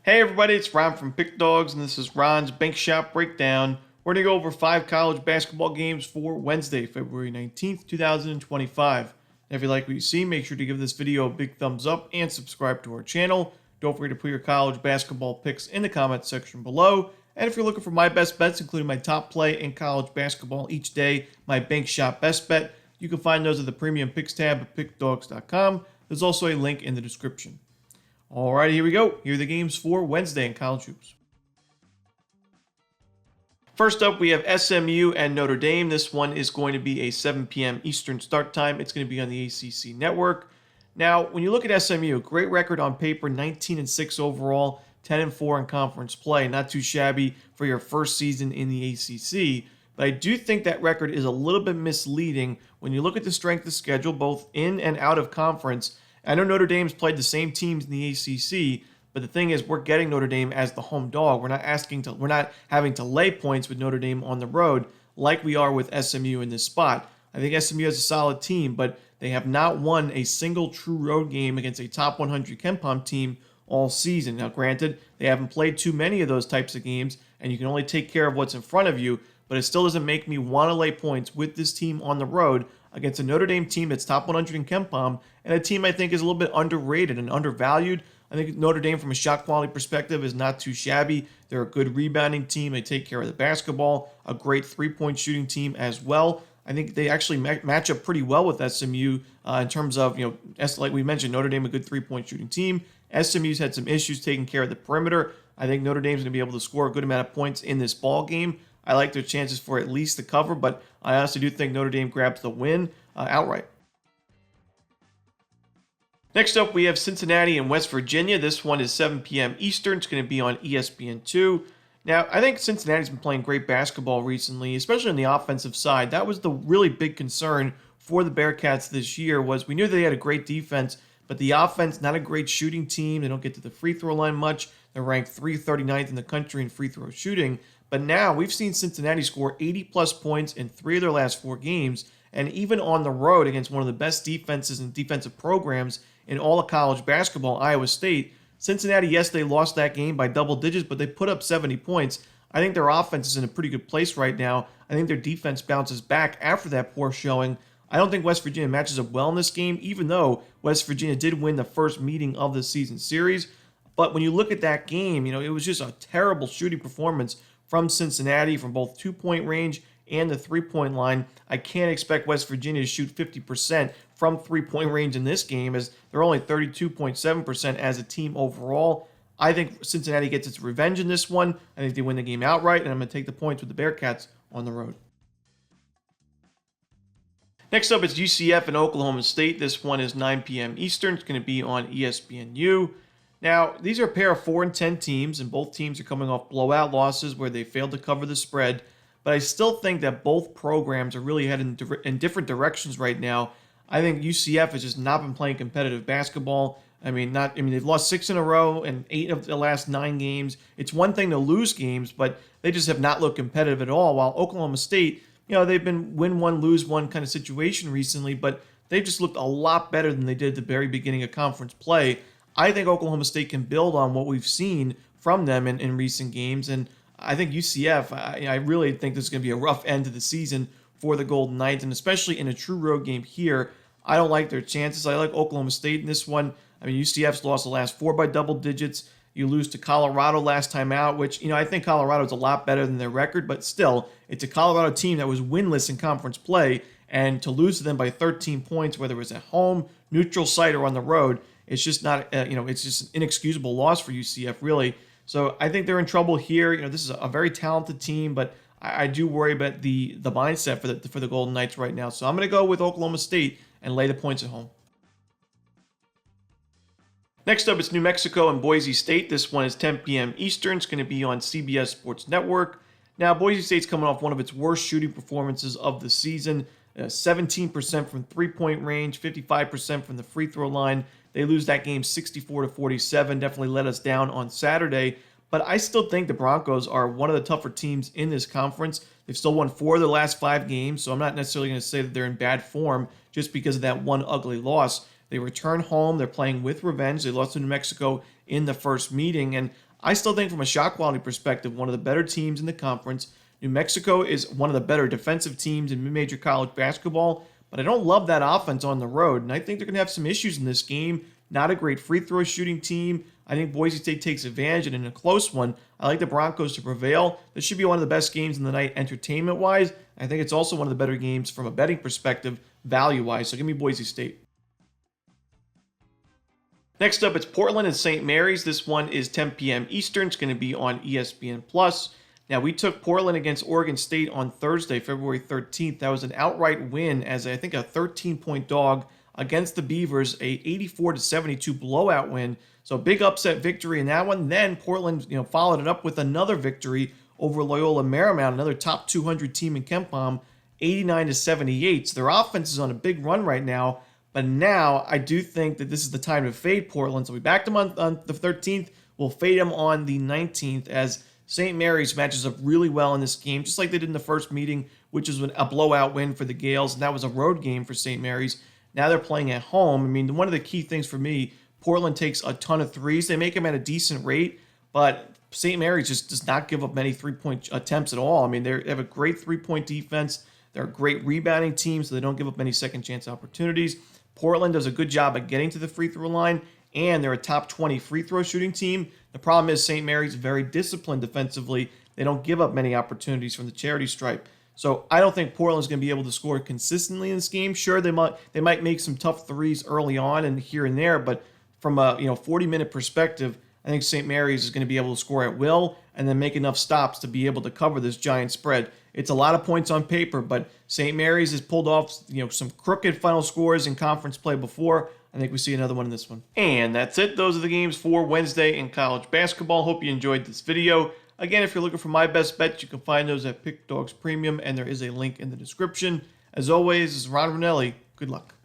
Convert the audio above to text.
Hey everybody, it's Ron from Pick Dawgz, and this is Ron's Bank Shop Breakdown. We're going to go over 5 college basketball games for Wednesday, February 19th, 2025. And if you like what you see, make sure to give this video a big thumbs up and subscribe to our channel. Don't forget to put your college basketball picks in the comments section below. And if you're looking for my best bets, including my top play in college basketball each day, my Bank Shop Best Bet, you can find those at the Premium Picks tab at pickdawgz.com. There's also a link in the description. Alrighty, here we go. Here are the games for Wednesday in college hoops. First up, we have SMU and Notre Dame. This one is going to be a 7 p.m. Eastern start time. It's going to be on the ACC network. Now, when you look at SMU, great record on paper, 19-6 overall, 10-4 in conference play. Not too shabby for your first season in the ACC. But I do think that record is a little bit misleading when you look at the strength of schedule, both in and out of conference. I know Notre Dame's played the same teams in the ACC, but the thing is, we're getting Notre Dame as the home dog. We're not having to lay points with Notre Dame on the road like we are with SMU in this spot. I think SMU has a solid team, but they have not won a single true road game against a top 100 KenPom team all season. Now, granted, they haven't played too many of those types of games, and you can only take care of what's in front of you, but it still doesn't make me want to lay points with this team on the road against a Notre Dame team that's top 100 in KenPom, and a team I think is a little bit underrated and undervalued. I think Notre Dame, from a shot quality perspective, is not too shabby. They're a good rebounding team. They take care of the basketball, a great three-point shooting team as well. I think they actually match up pretty well with SMU in terms of, like we mentioned, Notre Dame, a good three-point shooting team. SMU's had some issues taking care of the perimeter. I think Notre Dame's going to be able to score a good amount of points in this ball game. I like their chances for at least the cover, but I honestly do think Notre Dame grabs the win outright. Next up, we have Cincinnati and West Virginia. This one is 7 p.m. Eastern. It's going to be on ESPN2. Now, I think Cincinnati's been playing great basketball recently, especially on the offensive side. That was the really big concern for the Bearcats this year, was we knew they had a great defense, but the offense, not a great shooting team. They don't get to the free throw line much. They're ranked 339th in the country in free throw shooting. But now we've seen Cincinnati score 80-plus points in 3 of their last 4 games, and even on the road against one of the best defenses and defensive programs in all of college basketball, Iowa State. Cincinnati, yes, they lost that game by double digits, but they put up 70 points. I think their offense is in a pretty good place right now. I think their defense bounces back after that poor showing. I don't think West Virginia matches up well in this game, even though West Virginia did win the first meeting of the season series. But when you look at that game, it was just a terrible shooting performance from Cincinnati from both two-point range and the three-point line. I can't expect West Virginia to shoot 50% from three-point range in this game, as they're only 32.7% as a team overall. I think Cincinnati gets its revenge in this one. I think they win the game outright, and I'm going to take the points with the Bearcats on the road. Next up is UCF and Oklahoma State. This one is 9 p.m. Eastern. It's going to be on ESPNU. Now, these are a pair of 4-10 teams, and both teams are coming off blowout losses where they failed to cover the spread. But I still think that both programs are really heading in different directions right now. I think UCF has just not been playing competitive basketball. They've lost 6 in a row and 8 of the last 9 games. It's one thing to lose games, but they just have not looked competitive at all. While Oklahoma State, they've been win one, lose one kind of situation recently, but they've just looked a lot better than they did at the very beginning of conference play. I think Oklahoma State can build on what we've seen from them in recent games, and I think UCF, I really think this is going to be a rough end to the season for the Golden Knights, and especially in a true road game here, I don't like their chances. I like Oklahoma State in this one. UCF's lost the last 4 by double digits. You lose to Colorado last time out, which, I think Colorado's a lot better than their record, but still, it's a Colorado team that was winless in conference play, and to lose to them by 13 points, whether it was at home, neutral site, or on the road, it's just not, it's just an inexcusable loss for UCF, really. So I think they're in trouble here. This is a very talented team, but I do worry about the mindset for the Golden Knights right now. So I'm going to go with Oklahoma State and lay the points at home. Next up, it's New Mexico and Boise State. This one is 10 p.m. Eastern. It's going to be on CBS Sports Network. Now, Boise State's coming off one of its worst shooting performances of the season. 17% from three-point range, 55% from the free throw line. They lose that game 64-47. Definitely let us down on Saturday. But I still think the Broncos are one of the tougher teams in this conference. They've still won 4 of their last 5 games, so I'm not necessarily going to say that they're in bad form just because of that one ugly loss. They return home. They're playing with revenge. They lost to New Mexico in the first meeting, and I still think from a shot quality perspective, one of the better teams in the conference. New Mexico is one of the better defensive teams in mid-major college basketball, but I don't love that offense on the road, and I think they're going to have some issues in this game. Not a great free throw shooting team. I think Boise State takes advantage, and in a close one, I like the Broncos to prevail. This should be one of the best games in the night entertainment-wise. I think it's also one of the better games from a betting perspective, value-wise, so give me Boise State. Next up, it's Portland and St. Mary's. This one is 10 p.m. Eastern. It's going to be on ESPN+. Now, we took Portland against Oregon State on Thursday, February 13th. That was an outright win as I think a 13-point dog against the Beavers, a 84-72 blowout win. So big upset victory in that one. Then Portland, followed it up with another victory over Loyola Marymount, another top 200 team in KenPom, 89-78. So their offense is on a big run right now. But now I do think that this is the time to fade Portland. So we backed them on the 13th. We'll fade them on the 19th as St. Mary's matches up really well in this game, just like they did in the first meeting, which is a blowout win for the Gales. And that was a road game for St. Mary's. Now they're playing at home. I mean, one of the key things for me, Portland takes a ton of threes. They make them at a decent rate, but St. Mary's just does not give up many three-point attempts at all. I mean, they have a great three-point defense. They're a great rebounding team, so they don't give up many second-chance opportunities. Portland does a good job at getting to the free throw line, and they're a top 20 free throw shooting team. The problem is St. Mary's is very disciplined defensively. They don't give up many opportunities from the charity stripe. So I don't think Portland's going to be able to score consistently in this game. Sure, they might make some tough threes early on and here and there, but from a 40-minute perspective, I think St. Mary's is going to be able to score at will and then make enough stops to be able to cover this giant spread. It's a lot of points on paper, but St. Mary's has pulled off some crooked final scores in conference play before. I think we see another one in this one. And that's it. Those are the games for Wednesday in college basketball. Hope you enjoyed this video. Again, if you're looking for my best bets, you can find those at Pickdawgz Premium, and there is a link in the description. As always, this is Romanelli. Good luck.